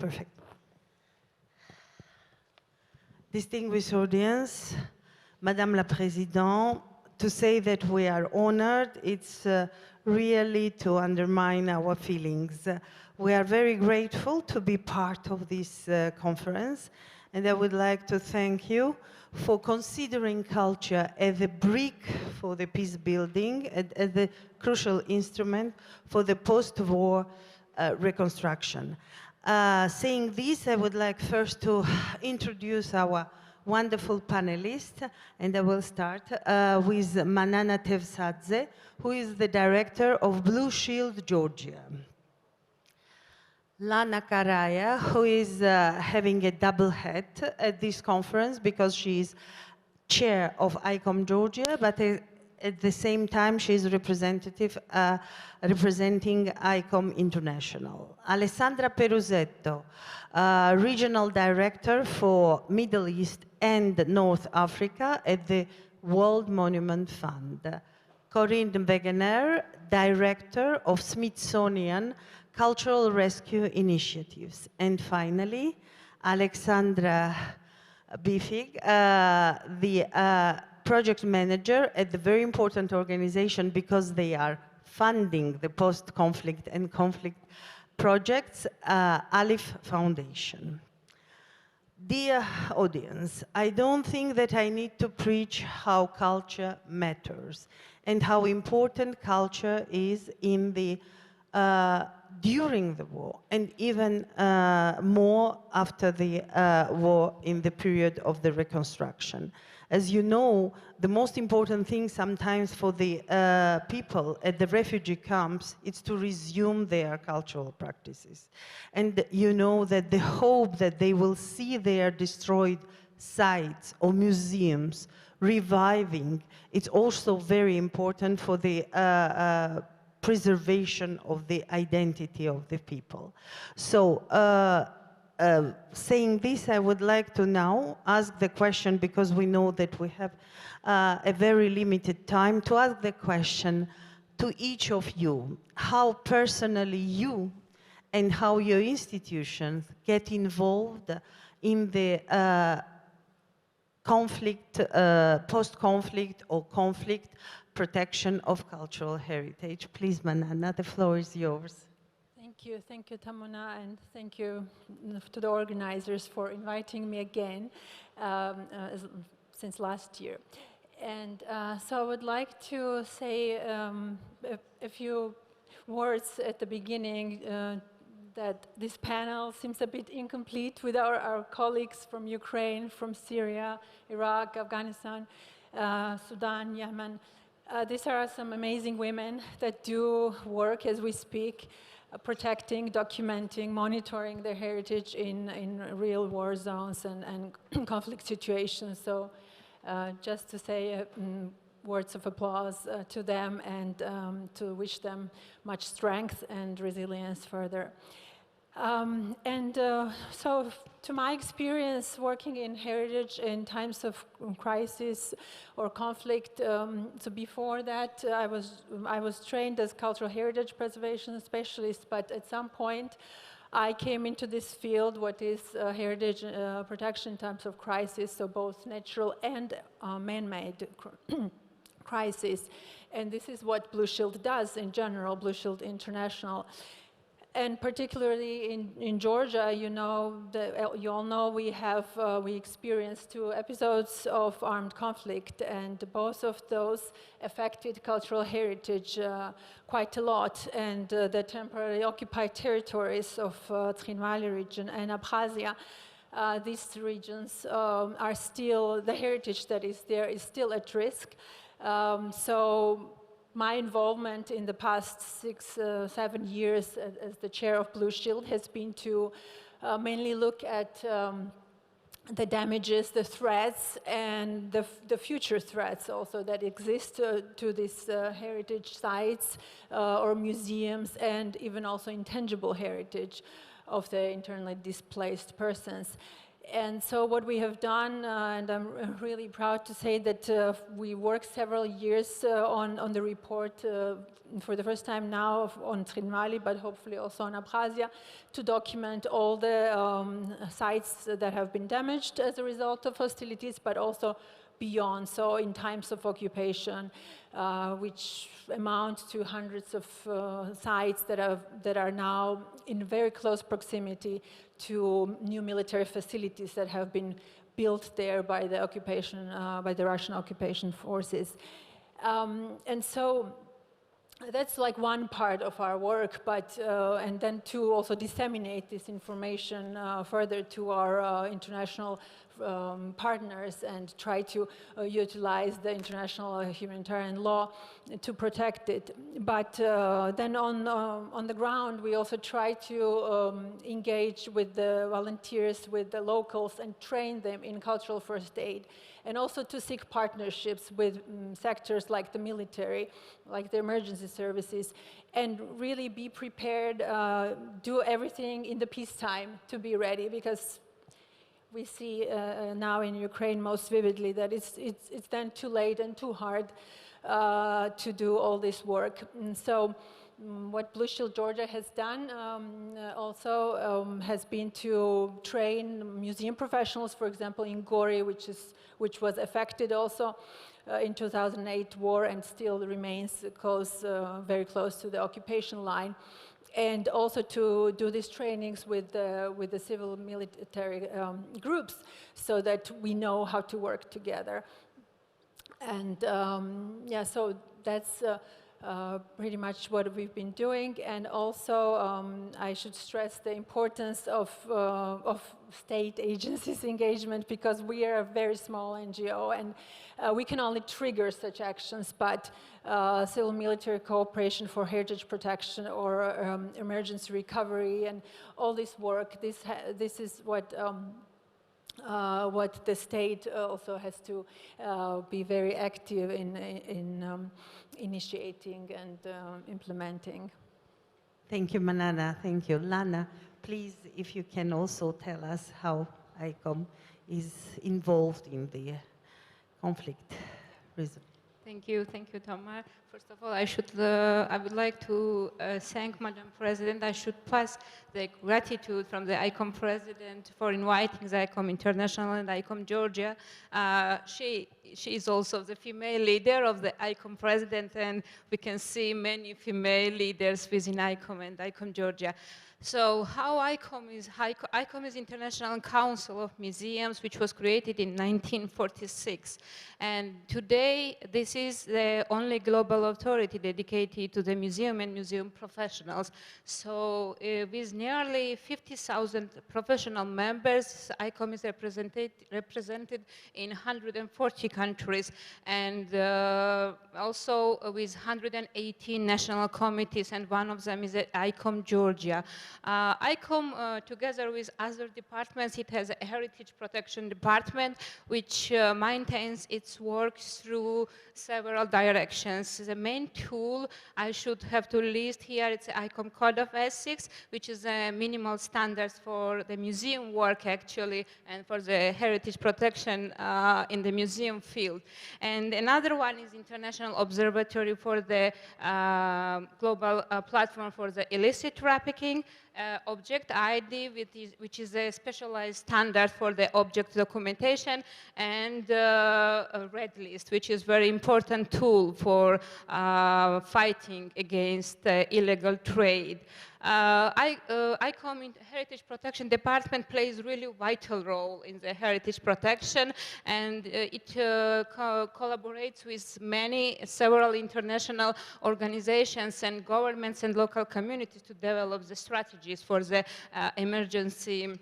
Perfect. Distinguished audience, Madame la Présidente, to say that we are honored, it's really to undermine our feelings. We are very grateful to be part of this conference, and I would like to thank you for considering culture as a brick for the peace building, as the crucial instrument for the post-war reconstruction. Saying this, I would like first to introduce our wonderful panelists, and I will start with Manana Tevsadze, who is the director of Blue Shield Georgia. Lana Karaya, who is having a double hat at this conference because she is chair of ICOM Georgia, but at the same time she is representing ICOM International. Alessandra Perusetto, regional director for Middle East and North Africa at the World Monument Fund. Corinne Wegener, director of Smithsonian Cultural Rescue Initiatives. And finally, Alexandra Bifig, the project manager at the very important organization because they are funding the post-conflict and conflict projects, Alif Foundation. Dear audience, I don't think that I need to preach how culture matters and how important culture is in the during the war, and even more after the war in the period of the reconstruction. As you know, the most important thing sometimes for the people at the refugee camps is to resume their cultural practices. And you know that the hope that they will see their destroyed sites or museums reviving, it's also very important for the preservation of the identity of the people. So, saying this, I would like to now ask the question, because we know that we have a very limited time, to ask the question to each of you, how personally you and how your institutions get involved in the conflict, post-conflict or conflict protection of cultural heritage. Please, Manana, the floor is yours. Thank you, Tamona, and thank you to the organizers for inviting me again since last year. And so I would like to say a few words at the beginning that this panel seems a bit incomplete with our colleagues from Ukraine, from Syria, Iraq, Afghanistan, Sudan, Yemen. These are some amazing women that do work as we speak, protecting, documenting, monitoring their heritage in real war zones and conflict situations. So just to say words of applause to them and to wish them much strength and resilience further. So to my experience working in heritage in times of crisis or conflict, so before that I was trained as cultural heritage preservation specialist, but at some point I came into this field, what is heritage protection in times of crisis, so both natural and man-made crisis. And this is what Blue Shield does in general, Blue Shield International. And particularly in Georgia, you all know we experienced 2 episodes of armed conflict, and both of those affected cultural heritage quite a lot. And the temporarily occupied territories of Trinvali region and Abkhazia, these regions are still, the heritage that is there is still at risk. So my involvement in the past 6-7 years as the chair of Blue Shield has been to mainly look at the damages, the threats, and the future threats also that exist to these heritage sites or museums, and even also intangible heritage of the internally displaced persons. And so what we have done, and I'm really proud to say that we worked several years on the report for the first time now on Trinmali, but hopefully also on Abkhazia, to document all the sites that have been damaged as a result of hostilities, but also beyond, so in times of occupation, which amount to hundreds of sites that are now in very close proximity to new military facilities that have been built there by the occupation, by the Russian occupation forces. And so that's like one part of our work, but and then to also disseminate this information further to our international partners and try to utilize the international humanitarian law to protect it. But then on the ground, we also try to engage with the volunteers, with the locals, and train them in cultural first aid, and also to seek partnerships with sectors like the military, like the emergency services, and really be prepared, do everything in the peacetime to be ready, because we see now in Ukraine most vividly that it's then too late and too hard to do all this work. And so what Blue Shield Georgia has done also has been to train museum professionals, for example, in Gori, which was affected also in 2008 war and still remains very close to the occupation line. And also to do these trainings with the civil military groups, so that we know how to work together. And yeah, so that's pretty much what we've been doing. And also, I should stress the importance of state agencies' engagement, because we are a very small NGO, and we can only trigger such actions, but civil military cooperation for heritage protection or emergency recovery and all this work, this is what the state also has to be very active in initiating and implementing. Thank you, Manana. Thank you. Lana, please, if you can also tell us how ICOM is involved in the conflict resolution. Thank you, Tamar. First of all, I would like to thank Madam President. I should pass the gratitude from the ICOM President for inviting the ICOM International and ICOM Georgia. She is also the female leader of the ICOM President, and we can see many female leaders within ICOM and ICOM Georgia. So how ICOM is International Council of Museums, which was created in 1946. And today, this is the only global authority dedicated to the museum and museum professionals. So with nearly 50,000 professional members, ICOM is represented in 140 countries, and also with 118 national committees, and one of them is ICOM Georgia. ICOM, together with other departments, it has a heritage protection department, which maintains its work through several directions. The main tool I should have to list here, it's the ICOM Code of Ethics, which is a minimal standards for the museum work, actually, and for the heritage protection in the museum field. And another one is International Observatory for the Global Platform for the Illicit Trafficking, Object ID, which is a specialized standard for the object documentation, and a red list, which is very important tool for fighting against illegal trade. ICOM Heritage Protection Department plays really vital role in the heritage protection, and it collaborates with several international organizations and governments and local communities to develop the strategies for the emergency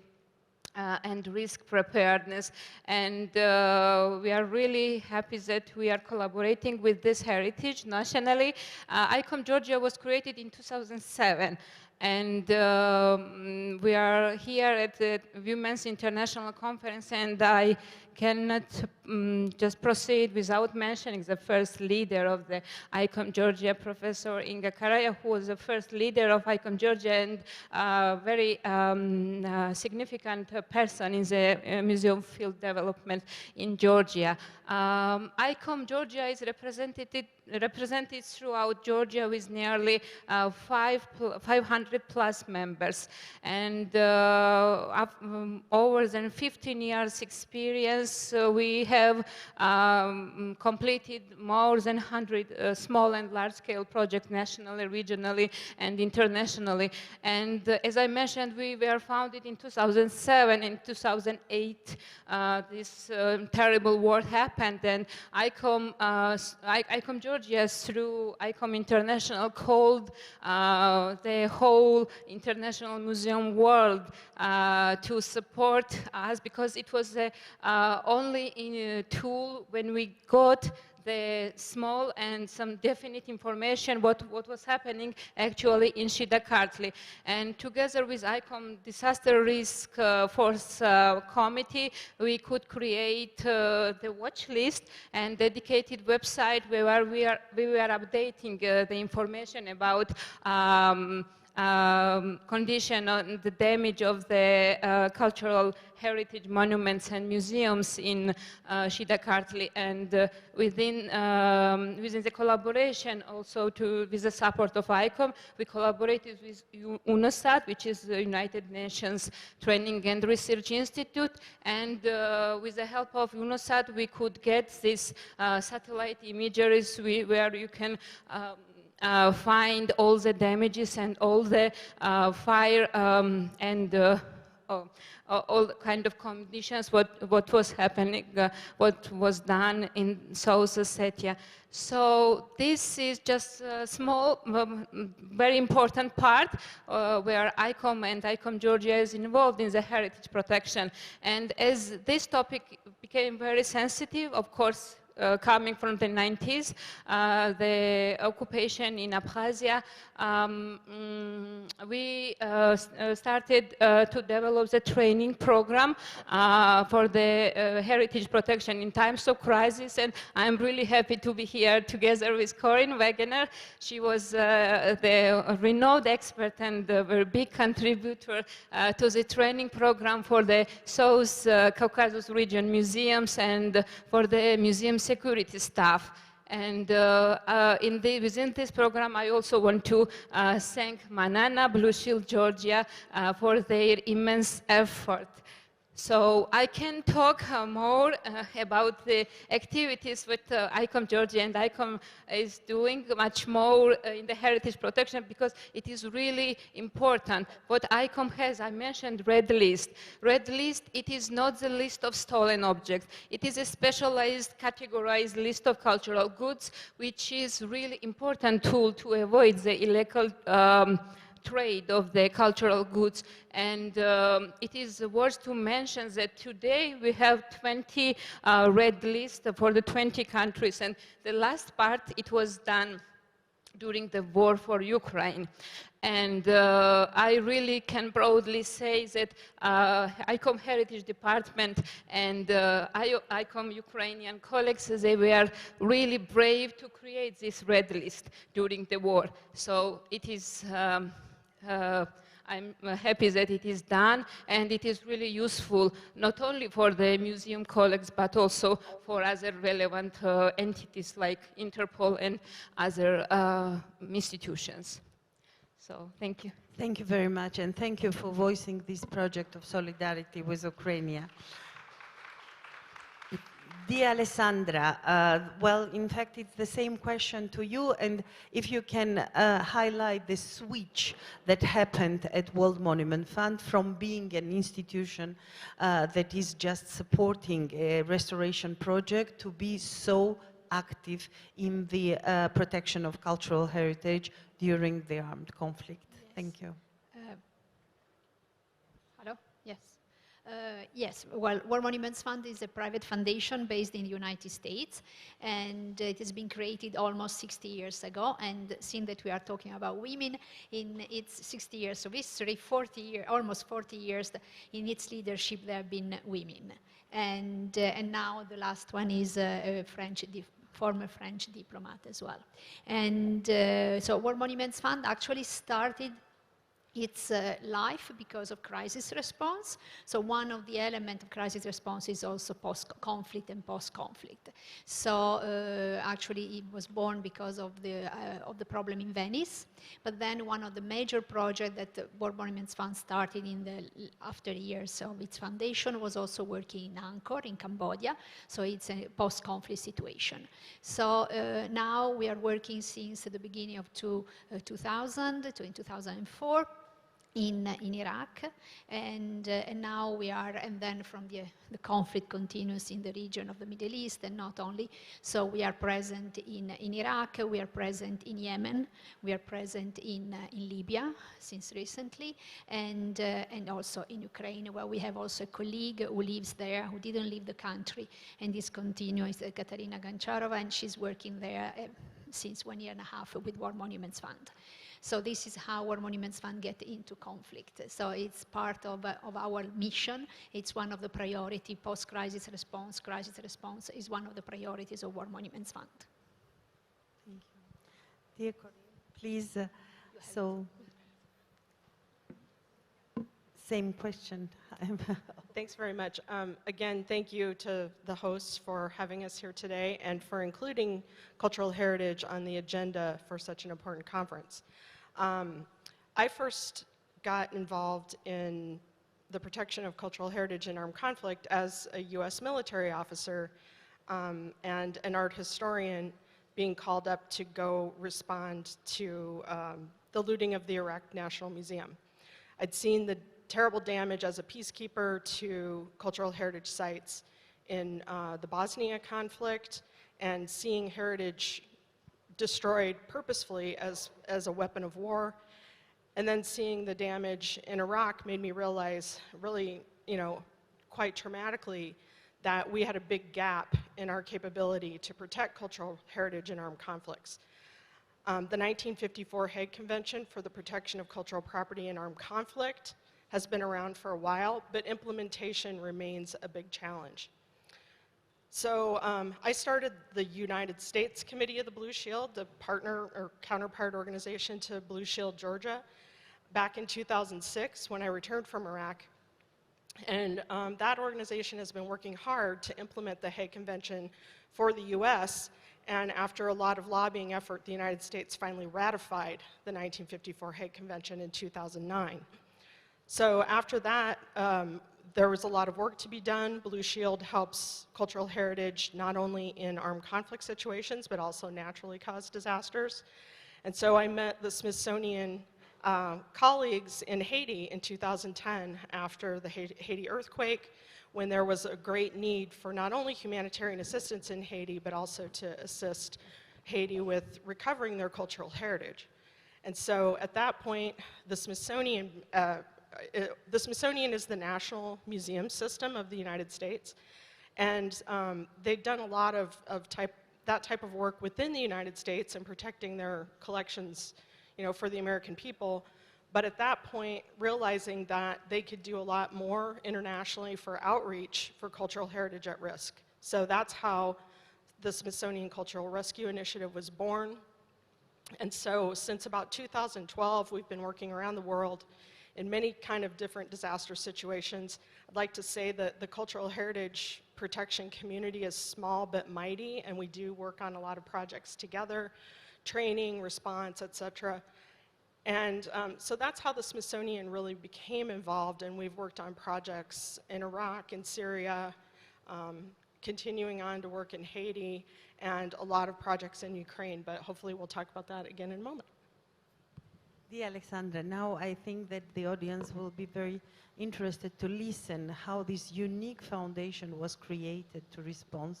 and risk preparedness. And we are really happy that we are collaborating with this heritage nationally. ICOM Georgia was created in 2007. And we are here at the Women's International Conference, and I cannot just proceed without mentioning the first leader of the ICOM Georgia, Professor Inga Karaya, who was the first leader of ICOM Georgia and very significant person in the museum field development in Georgia. ICOM Georgia is represented throughout Georgia with nearly 500 plus members, and over than 15 years experience. We have completed more than 100 small and large scale projects nationally, regionally, and internationally. And as I mentioned, we were founded in 2007. In 2008, this terrible war happened, and ICOM Georgia, through ICOM International, called the whole international museum world to support us, because it was the only tool when we got the small and some definite information what was happening actually in Shida Kartli. And together with ICOM Disaster Risk Force Committee, we could create the watch list and dedicated website where we were updating the information about condition on the damage of the cultural heritage monuments and museums in Shida Kartli, and within the collaboration also with the support of ICOM, we collaborated with UNOSAT, which is the United Nations Training and Research Institute, and with the help of UNOSAT we could get these satellite imageries where you can find all the damages and all the fire and all kind of conditions, what was happening, what was done in South Ossetia. So this is just a small, very important part where ICOM and ICOM Georgia is involved in the heritage protection. And as this topic became very sensitive, of course, coming from the 90s, the occupation in Abkhazia, we started to develop the training program for the heritage protection in times of crisis, and I'm really happy to be here together with Corinne Wegener. She was the renowned expert and a very big contributor to the training program for the South Caucasus region museums and for the museum security staff. And within this program, I also want to thank Manana, Blue Shield Georgia, for their immense effort. So I can talk more about the activities that ICOM Georgia and ICOM is doing much more in the heritage protection, because it is really important. What ICOM has, I mentioned Red List. Red List, it is not the list of stolen objects. It is a specialized, categorized list of cultural goods, which is really important tool to avoid the illegal trade of the cultural goods. And it is worth to mention that today we have 20 red lists for the 20 countries, and the last part, it was done during the war for Ukraine. And I really can proudly say that ICOM Heritage Department and ICOM Ukrainian colleagues, they were really brave to create this red list during the war. So it is I'm happy that it is done, and it is really useful not only for the museum colleagues but also for other relevant entities like Interpol and other institutions. So thank you. Thank you very much, and thank you for voicing this project of solidarity with Ukraine. Dear Alessandra, well, in fact, it's the same question to you, and if you can highlight the switch that happened at World Monument Fund from being an institution that is just supporting a restoration project to be so active in the protection of cultural heritage during the armed conflict. Yes. Thank you. Hello? Yes. Yes, well, War Monuments Fund is a private foundation based in the United States, and it has been created almost 60 years ago. And seeing that we are talking about women, in its 60 years of history, almost 40 years in its leadership, there have been women. And now the last one is a former French diplomat as well. And so War Monuments Fund actually started its life because of crisis response. So one of the elements of crisis response is also post-conflict and post-conflict. So actually it was born because of the problem in Venice. But then one of the major projects that the War Monuments Fund started after years of its foundation was also working in Angkor in Cambodia. So it's a post-conflict situation. So now we are working since the beginning of 2000 to in 2004. In Iraq, and now we are, and then from the conflict continues in the region of the Middle East, and not only. So we are present in Iraq, we are present in Yemen, we are present in Libya since recently, and also in Ukraine, where we have also a colleague who lives there, who didn't leave the country, and is continuing, Katarina Gancharova, and she's working there since 1.5 years with War Monuments Fund. So this is how War Monuments Fund get into conflict. So it's part of our mission. It's one of the priority post-crisis response. Crisis response is one of the priorities of War Monuments Fund. Thank you. Dear Corinne, please, same question. Thanks very much. Again, thank you to the hosts for having us here today and for including cultural heritage on the agenda for such an important conference. I first got involved in the protection of cultural heritage in armed conflict as a U.S. military officer and an art historian being called up to go respond to the looting of the Iraq National Museum. I'd seen the terrible damage as a peacekeeper to cultural heritage sites in the Bosnia conflict, and seeing heritage destroyed purposefully as a weapon of war, and then seeing the damage in Iraq made me realize really, quite traumatically, that we had a big gap in our capability to protect cultural heritage in armed conflicts. The 1954 Hague Convention for the Protection of Cultural Property in Armed Conflict has been around for a while, but implementation remains a big challenge. So I started the United States Committee of the Blue Shield, the partner or counterpart organization to Blue Shield Georgia, back in 2006 when I returned from Iraq. And that organization has been working hard to implement the Hague Convention for the US, and after a lot of lobbying effort, the United States finally ratified the 1954 Hague Convention in 2009. So after that, there was a lot of work to be done. Blue Shield helps cultural heritage not only in armed conflict situations, but also naturally caused disasters. And so I met the Smithsonian colleagues in Haiti in 2010 after the Haiti earthquake, when there was a great need for not only humanitarian assistance in Haiti, but also to assist Haiti with recovering their cultural heritage. And so at that point, the Smithsonian is the national museum system of the United States, and they've done a lot of that type of work within the United States and protecting their collections, for the American people. But at that point, realizing that they could do a lot more internationally for outreach for cultural heritage at risk. So that's how the Smithsonian Cultural Rescue Initiative was born. And so since about 2012, we've been working around the world in many kind of different disaster situations. I'd like to say that the cultural heritage protection community is small but mighty, and we do work on a lot of projects together, training, response, etc. And so that's how the Smithsonian really became involved, and we've worked on projects in Iraq and Syria, continuing on to work in Haiti, and a lot of projects in Ukraine, but hopefully we'll talk about that again in a moment. Dear Alexandra, now I think that the audience will be very interested to listen how this unique foundation was created to respond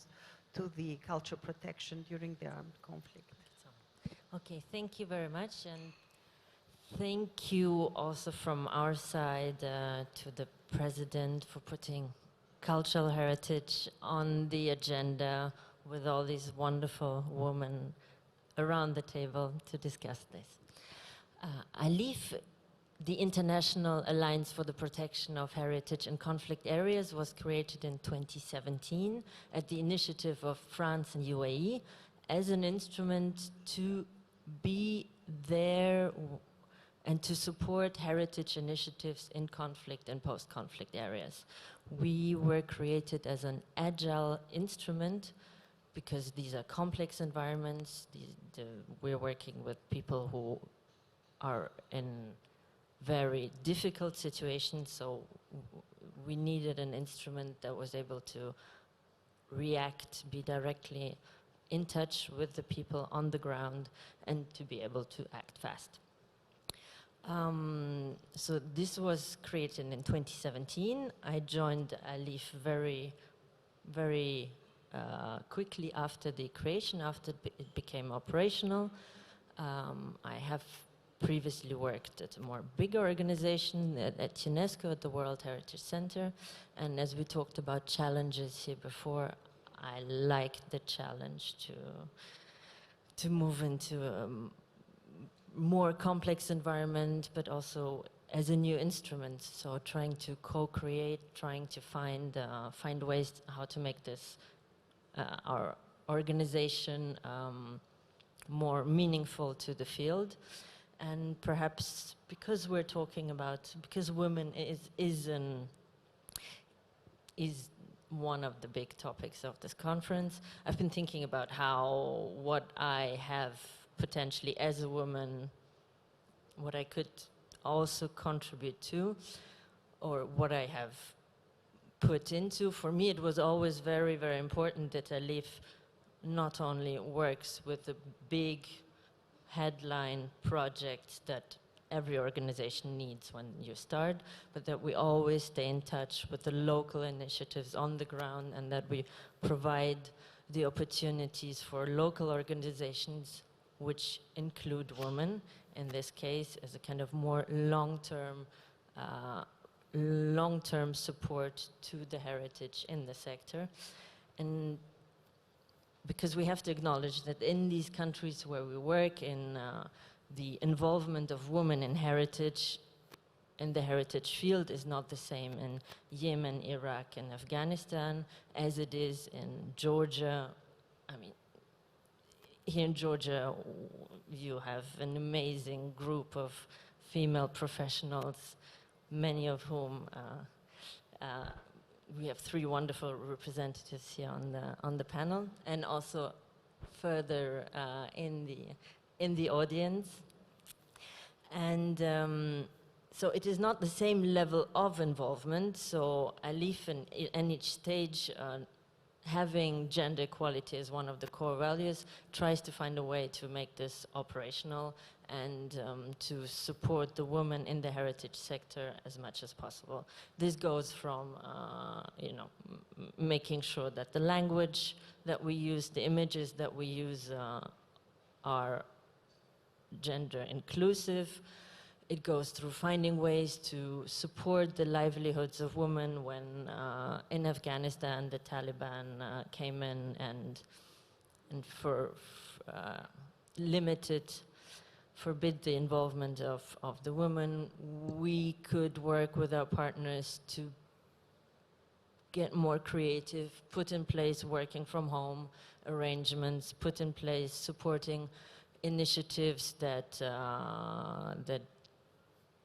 to the cultural protection during the armed conflict. Okay, thank you very much. And Thank you also from our side to the president for putting cultural heritage on the agenda with all these wonderful women around the table to discuss this. ALIF, the International Alliance for the Protection of Heritage in Conflict Areas, was created in 2017 at the initiative of France and UAE as an instrument to be there and to support heritage initiatives in conflict and post-conflict areas. We were created as an agile instrument because these are complex environments. We're working with people who are in very difficult situations, so we needed an instrument that was able to react, be directly in touch with the people on the ground, and to be able to act fast. So this was created in 2017. I joined ALIF very quickly after the creation, after it became operational. I have previously worked at a more bigger organization at UNESCO, at the World Heritage Center. And as we talked about challenges here before, I like the challenge to move into a more complex environment, but also as a new instrument. So trying to co-create, trying to find ways how to make this our organization more meaningful to the field. And perhaps because we're talking about, because women is one of the big topics of this conference, I've been thinking about what I have potentially as a woman, what I could also contribute to, or what I have put into. For me, it was always very, very important that ALIF not only works with the big headline projects that every organization needs when you start, but that we always stay in touch with the local initiatives on the ground, and that we provide the opportunities for local organizations, which include women, in this case, as a kind of more long-term support to the heritage in the sector. And because we have to acknowledge that in these countries where we work, in the involvement of women in heritage, in the heritage field, is not the same in Yemen, Iraq, and Afghanistan as it is in Georgia. I mean, here in Georgia, you have an amazing group of female professionals, many of whom we have 3 wonderful representatives here on the panel, and also further in the audience. And so it is not the same level of involvement. So ALIF in each stage, having gender equality as one of the core values, tries to find a way to make this operational and to support the women in the heritage sector as much as possible. This goes from making sure that the language that we use, the images that we use are gender inclusive. It goes through finding ways to support the livelihoods of women when in Afghanistan the Taliban came in and forbid the involvement of the women. We could work with our partners to get more creative, put in place working from home arrangements, put in place supporting initiatives that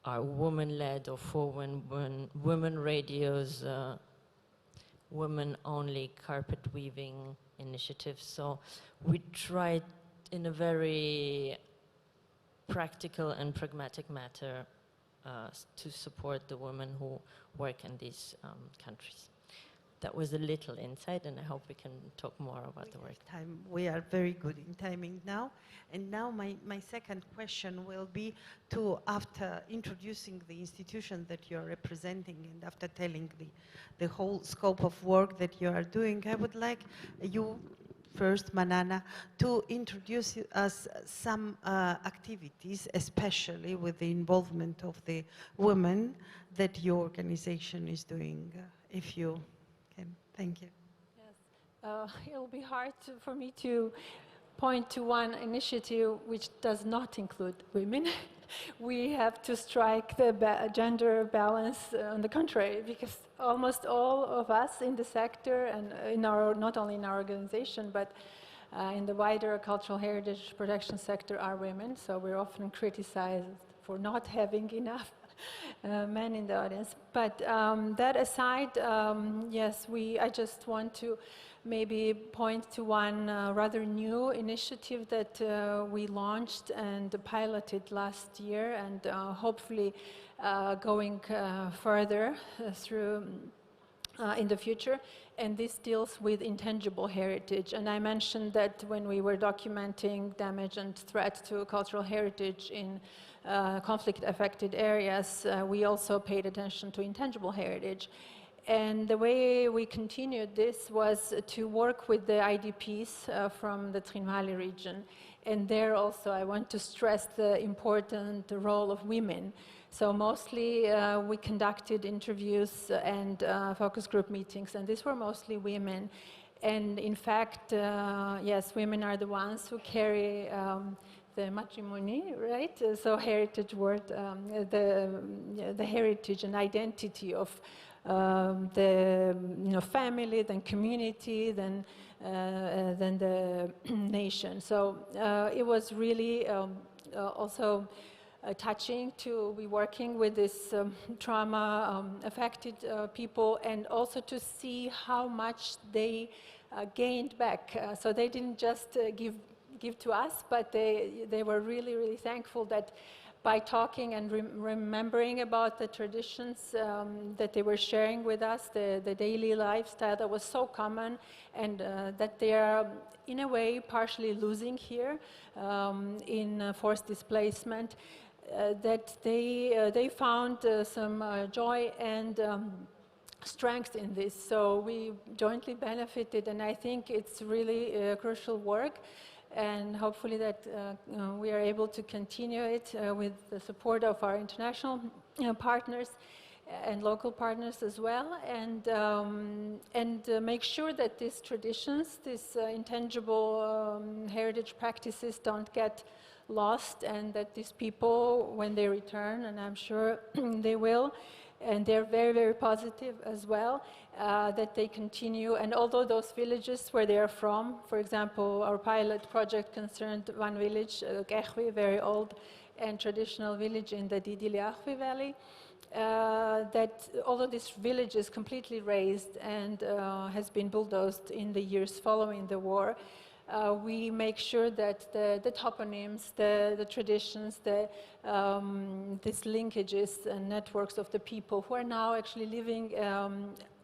are women-led or for women radios, women-only carpet weaving initiatives. So we tried in a very practical and pragmatic matter to support the women who work in these countries. That was a little insight, and I hope we can talk more about the work. We are very good in timing now. And now my second question will be to, after introducing the institution that you're representing and after telling the whole scope of work that you are doing, I would like you first Manana to introduce us some activities, especially with the involvement of the women that your organization is doing, if you can. Thank you. Yes, it'll be hard for me to point to one initiative which does not include women. We have to strike the gender balance on the contrary, because almost all of us in the sector and in our, not only in our organization, but in the wider cultural heritage protection sector are women, so we're often criticized for not having enough men in the audience. But that aside, yes, I just want to maybe point to one rather new initiative that we launched and piloted last year, and hopefully going further through in the future, and this deals with intangible heritage. And I mentioned that when we were documenting damage and threat to cultural heritage in conflict-affected areas, we also paid attention to intangible heritage. And the way we continued this was to work with the IDPs from the Trinvali region. And there also I want to stress the important role of women. So mostly we conducted interviews and focus group meetings, and these were mostly women. And in fact, yes, women are the ones who carry the matrimony, right? So heritage word, the heritage and identity of the family, then community, then the nation. So it was really also touching to be working with this trauma-affected people, and also to see how much they gained back. So they didn't just give to us, but they were really, really thankful that by talking and remembering about the traditions that they were sharing with us, the daily lifestyle that was so common, and that they are, in a way, partially losing here in forced displacement, that they found some joy and strength in this. So we jointly benefited, and I think it's really crucial work. And hopefully that we are able to continue it with the support of our international partners and local partners as well, and make sure that these traditions, these intangible heritage practices don't get lost, and that these people, when they return, and I'm sure they will, and they're very, very positive as well, that they continue. And although those villages where they are from, for example, our pilot project concerned one village, Gehwi, very old and traditional village in the Didi-Liachwi Valley, that although this village is completely razed and has been bulldozed in the years following the war, we make sure that the toponyms, the traditions, these linkages and networks of the people who are now actually living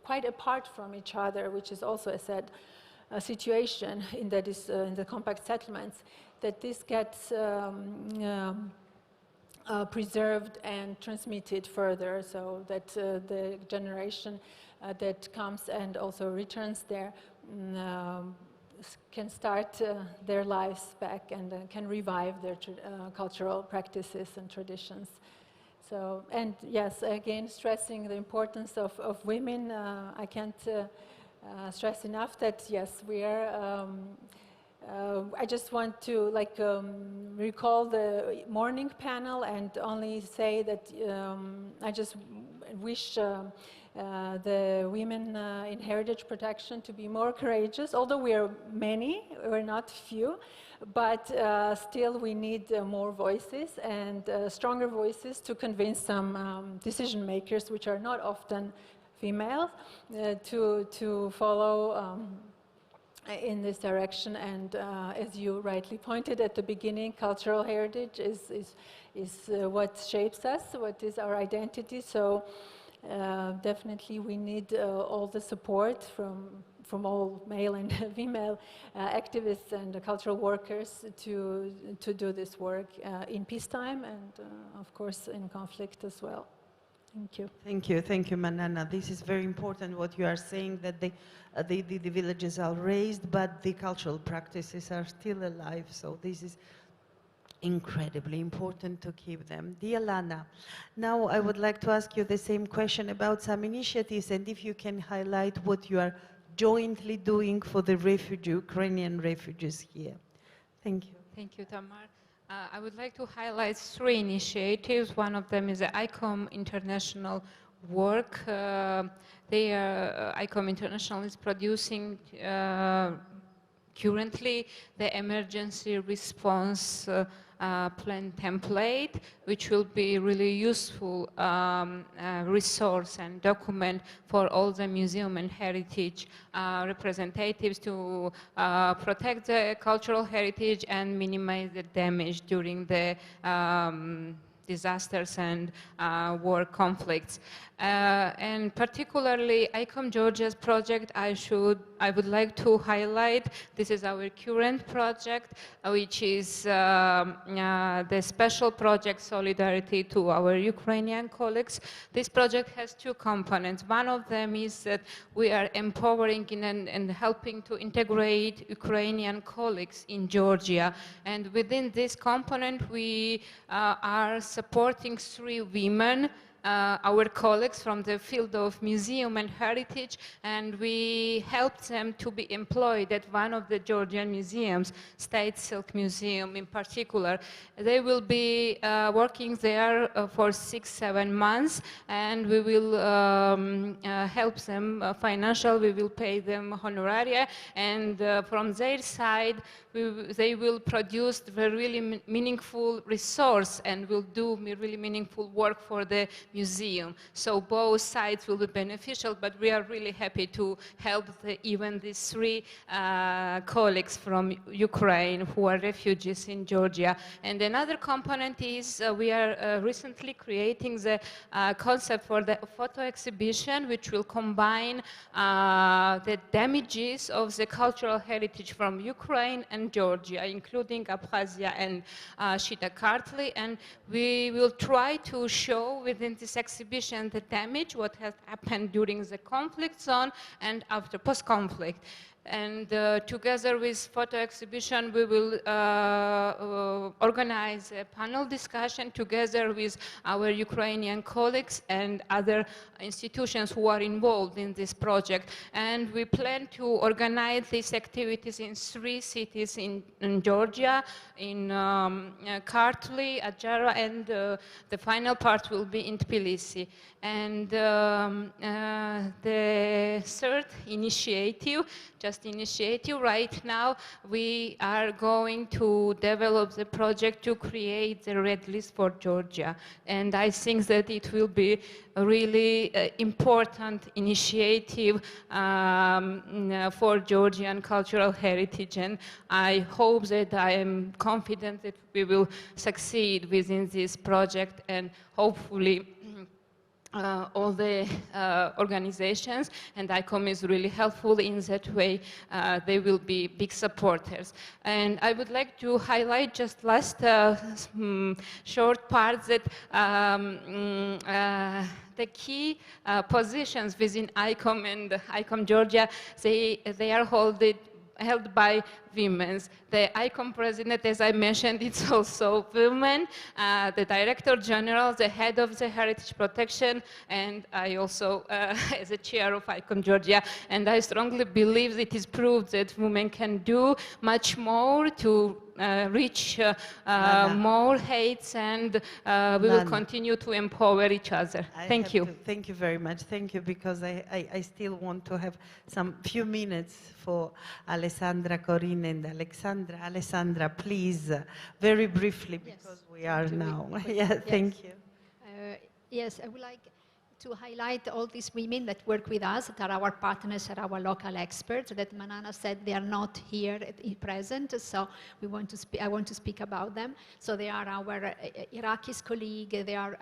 quite apart from each other, which is also a sad situation in the compact settlements, that this gets preserved and transmitted further, so that the generation that comes and also returns there can start their lives back and can revive their cultural practices and traditions. So, and yes, again, stressing the importance of women, I can't stress enough that, yes, we are, I just want to recall the morning panel and only say that I just wish the women in heritage protection to be more courageous, although we are many, we're not few, but still we need more voices and stronger voices to convince some decision makers, which are not often female, to follow in this direction. And as you rightly pointed at the beginning, cultural heritage is what shapes us, what is our identity. So definitely we need all the support from all male and female activists and cultural workers to do this work in peacetime and of course in conflict as well. Thank you. Manana. This is very important what you are saying, that the villages are raised, but the cultural practices are still alive. So this is incredibly important to keep them. Dear Lana, now I would like to ask you the same question about some initiatives, and if you can highlight what you are jointly doing for the Ukrainian refugees here. Thank you. Thank you, Tamar. I would like to highlight 3 initiatives. One of them is the ICOM International work. ICOM International is producing currently the emergency response plan template, which will be really useful resource and document for all the museum and heritage representatives to protect the cultural heritage and minimize the damage during the disasters and war conflicts. And particularly ICOM Georgia's project, I would like to highlight. This is our current project, which is the special project Solidarity to our Ukrainian colleagues. This project has 2 components. One of them is that we are empowering and helping to integrate Ukrainian colleagues in Georgia. And within this component, we are supporting 3 women, our colleagues from the field of museum and heritage, and we helped them to be employed at one of the Georgian museums, State Silk Museum in particular. They will be working there for 6-7 months, and we will help them financially. We will pay them honoraria, and from their side, they will produce a really meaningful resource and will do really meaningful work for the museum. So both sides will be beneficial, but we are really happy to help even these 3 colleagues from Ukraine who are refugees in Georgia. And another component is we are recently creating the concept for the photo exhibition, which will combine the damages of the cultural heritage from Ukraine and Georgia, including Abkhazia and Shita-Kartli. And we will try to show within this exhibition the damage, what has happened during the conflict zone and after post-conflict. And together with photo exhibition, we will organize a panel discussion together with our Ukrainian colleagues and other institutions who are involved in this project. And we plan to organize these activities in 3 cities in Georgia, in Kartli, Adjara, and the final part will be in Tbilisi. And the 3rd initiative, right now, we are going to develop the project to create the red list for Georgia. And I think that it will be a really important initiative for Georgian cultural heritage. And I hope that I am confident that we will succeed within this project, and hopefully all the organizations, and ICOM is really helpful in that way. They will be big supporters. And I would like to highlight just last short part that the key positions within ICOM and ICOM Georgia, they are held by women. The ICOM president, as I mentioned, it's also women, the director general, the head of the heritage protection, and I also as a chair of ICOM Georgia. And I strongly believe it is proved that women can do much more to reach more heights, and we will continue to empower each other. Thank you. Thank you very much. Thank you, because I still want to have some few minutes for Alessandra, Corinne, and Alexandra. Alessandra, please, very briefly, because we are now. Yeah, thank you. Yes, I would like to highlight all these women that work with us, that are our partners, are our local experts, that Manana said they are not here present, so I want to speak about them. So they are our Iraqi colleague, they are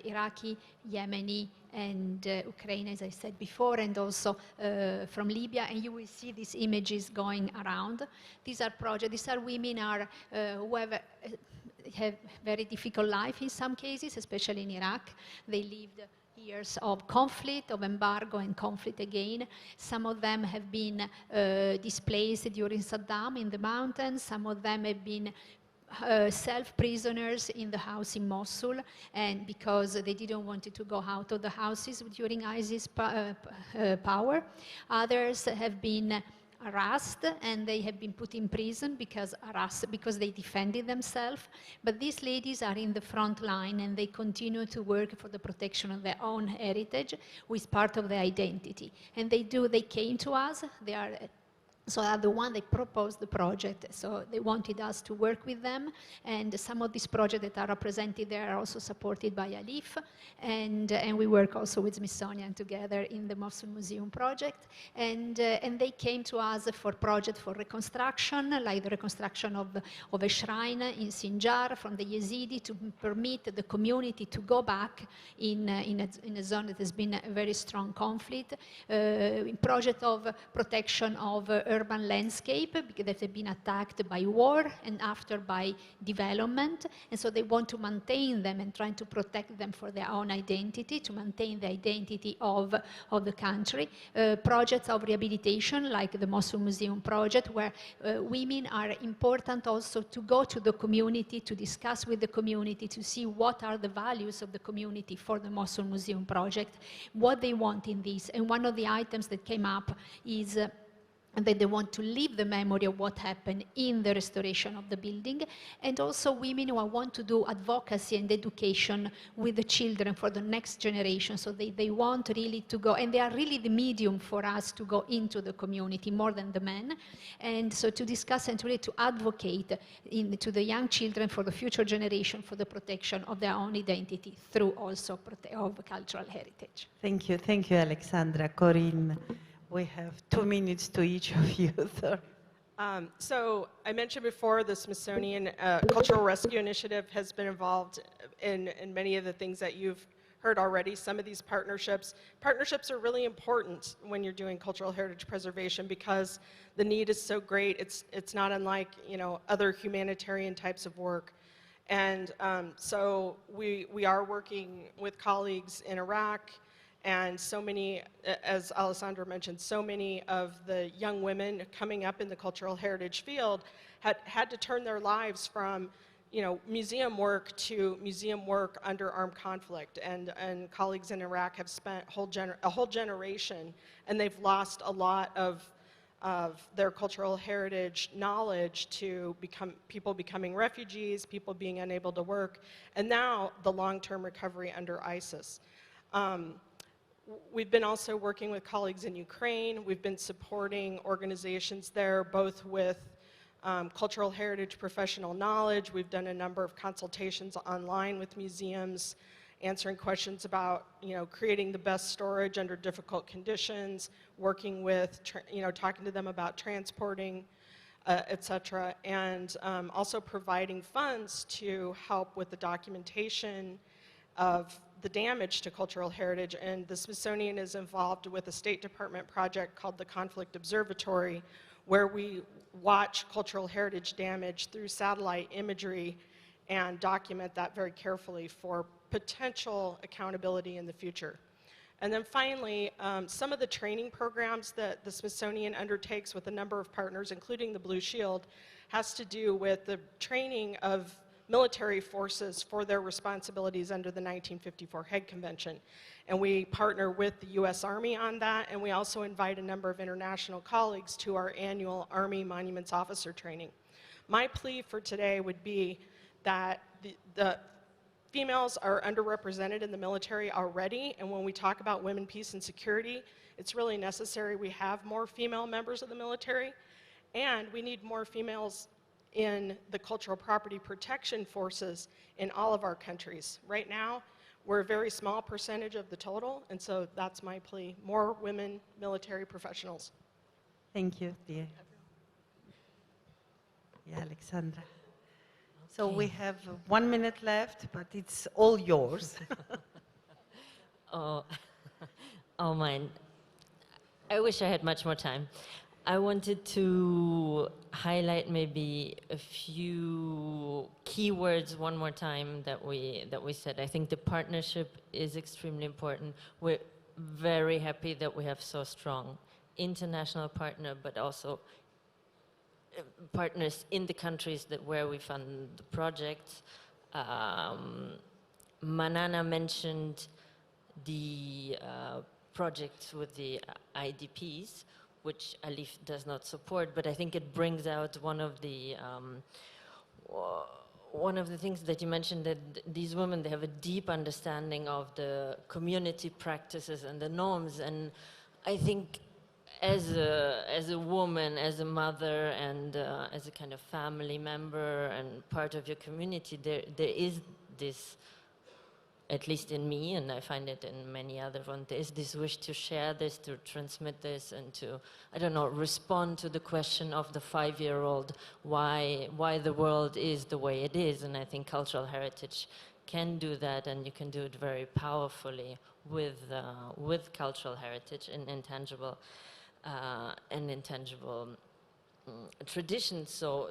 Iraqi, Yemeni, and Ukraine, as I said before, and also from Libya, and you will see these images going around. These are projects, these are women who have very difficult life in some cases, especially in Iraq. They lived years of conflict, of embargo and conflict again. Some of them have been displaced during Saddam in the mountains. Some of them have been self-prisoners in the house in Mosul, and because they didn't want to go out of the houses during ISIS power. Others have been harassed and they have been put in prison because they defended themselves. But these ladies are in the front line and they continue to work for the protection of their own heritage, which is part of their identity. And they came to us, so are the one that proposed the project. So they wanted us to work with them, and some of these projects that are represented there are also supported by ALIF, and we work also with Smithsonian together in the Mosul Museum project. And they came to us for projects for reconstruction, like the reconstruction of a shrine in Sinjar from the Yazidi to permit the community to go back in a zone that has been a very strong conflict. Project of protection of urban landscape that have been attacked by war and after by development, and so they want to maintain them and trying to protect them for their own identity, to maintain the identity of the country. Projects of rehabilitation like the Mosul Museum project, where women are important also to go to the community, to discuss with the community, to see what are the values of the community for the Mosul Museum project, what they want in this. And one of the items that came up is and that they want to leave the memory of what happened in the restoration of the building, and also women who want to do advocacy and education with the children for the next generation. So they want really to go, and they are really the medium for us to go into the community more than the men, and so to discuss and to really to advocate to the young children for the future generation for the protection of their own identity through also of cultural heritage. Thank you, Alexandra. Corinne. We have 2 minutes to each of you. So I mentioned before the Smithsonian Cultural Rescue Initiative has been involved in many of the things that you've heard already. Some of these partnerships are really important when you're doing cultural heritage preservation because the need is so great. It's not unlike other humanitarian types of work. And so we are working with colleagues in Iraq. And so many, as Alessandra mentioned, so many of the young women coming up in the cultural heritage field had to turn their lives from, museum work to museum work under armed conflict. And colleagues in Iraq have spent a whole generation, and they've lost a lot of their cultural heritage knowledge to people becoming refugees, people being unable to work, and now the long-term recovery under ISIS. We've been also working with colleagues in Ukraine. We've been supporting organizations there, both with cultural heritage professional knowledge. We've done a number of consultations online with museums, answering questions about, creating the best storage under difficult conditions, working with, talking to them about transporting, et cetera, and also providing funds to help with the documentation of the damage to cultural heritage. And the Smithsonian is involved with a State Department project called the Conflict Observatory, where we watch cultural heritage damage through satellite imagery and document that very carefully for potential accountability in the future. And then finally, some of the training programs that the Smithsonian undertakes with a number of partners, including the Blue Shield, has to do with the training of military forces for their responsibilities under the 1954 Hague Convention. And we partner with the US Army on that, and we also invite a number of international colleagues to our annual Army Monuments Officer training. My plea for today would be that the females are underrepresented in the military already, and when we talk about women, peace, and security, it's really necessary we have more female members of the military, and we need more females in the cultural property protection forces in all of our countries. Right now, we're a very small percentage of the total, and so that's my plea. More women military professionals. Thank you, dear. Yeah, Alexandra. So we have 1 minute left, but it's all yours. Oh, mine. I wish I had much more time. I wanted to highlight maybe a few keywords one more time that we said. I think the partnership is extremely important. We're very happy that we have so strong international partner, but also partners in the countries where we fund the projects. Manana mentioned the projects with the IDPs, which Alif does not support, but I think it brings out one of the things that you mentioned, that these women, they have a deep understanding of the community practices and the norms, and I think as a woman, as a mother, and as a kind of family member and part of your community, there is this, at least in me, and I find it in many other ones, there is this wish to share this, to transmit this, and to, I don't know, respond to the question of the 5-year-old, why the world is the way it is. And I think cultural heritage can do that, and you can do it very powerfully with cultural heritage and intangible traditions. So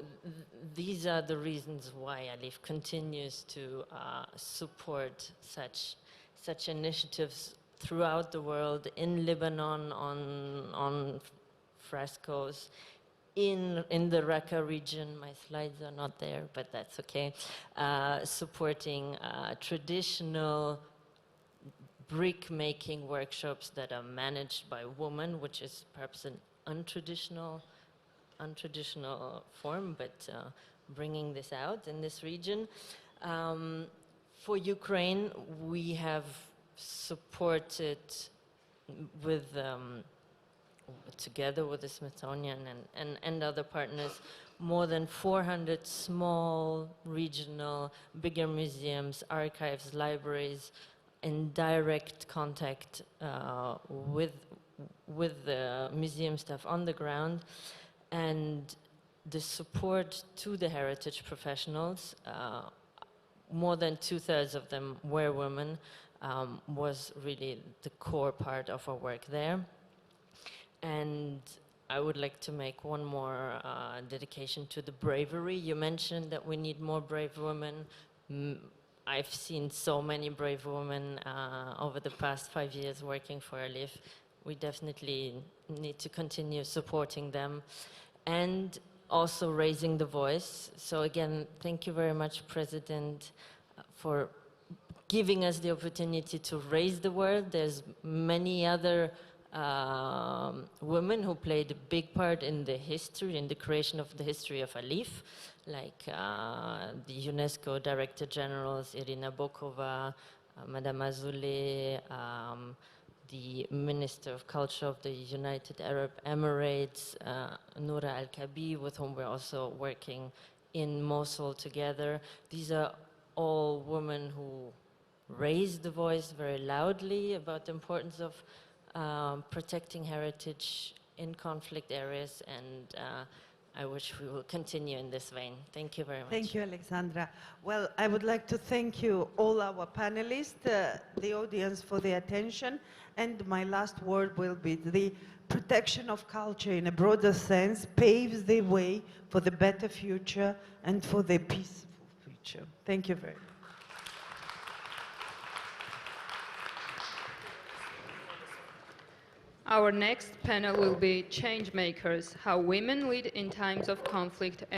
these are the reasons why Alif continues to support such initiatives throughout the world, in Lebanon on frescoes, in the Raqqa region. My slides are not there, but that's okay. Supporting traditional brick making workshops that are managed by women, which is perhaps an untraditional form, but bringing this out in this region. For Ukraine, we have supported together with the Smithsonian and other partners, more than 400 small, regional, bigger museums, archives, libraries, in direct contact with the museum staff on the ground. And the support to the heritage professionals, more than 2/3 of them were women, was really the core part of our work there. And I would like to make one more dedication to the bravery. You mentioned that we need more brave women. I've seen so many brave women over the past 5 years working for Alif. We definitely need to continue supporting them and also raising the voice. So again, thank you very much, President, for giving us the opportunity to raise the word. There's many other women who played a big part in the history, in the creation of the history of Alif, like the UNESCO Director Generals, Irina Bokova, Madame Azoulay, the Minister of Culture of the United Arab Emirates, Noura Al-Kabi, with whom we're also working in Mosul together. These are all women who raised the voice very loudly about the importance of protecting heritage in conflict areas, and I wish we will continue in this vein. Thank you very much. Thank you, Alexandra. Well, I would like to thank you, all our panelists, the audience for the attention, and my last word will be the protection of culture in a broader sense paves the way for the better future and for the peaceful future. Thank you very much. Our next panel will be Change Makers, How Women Lead in Times of Conflict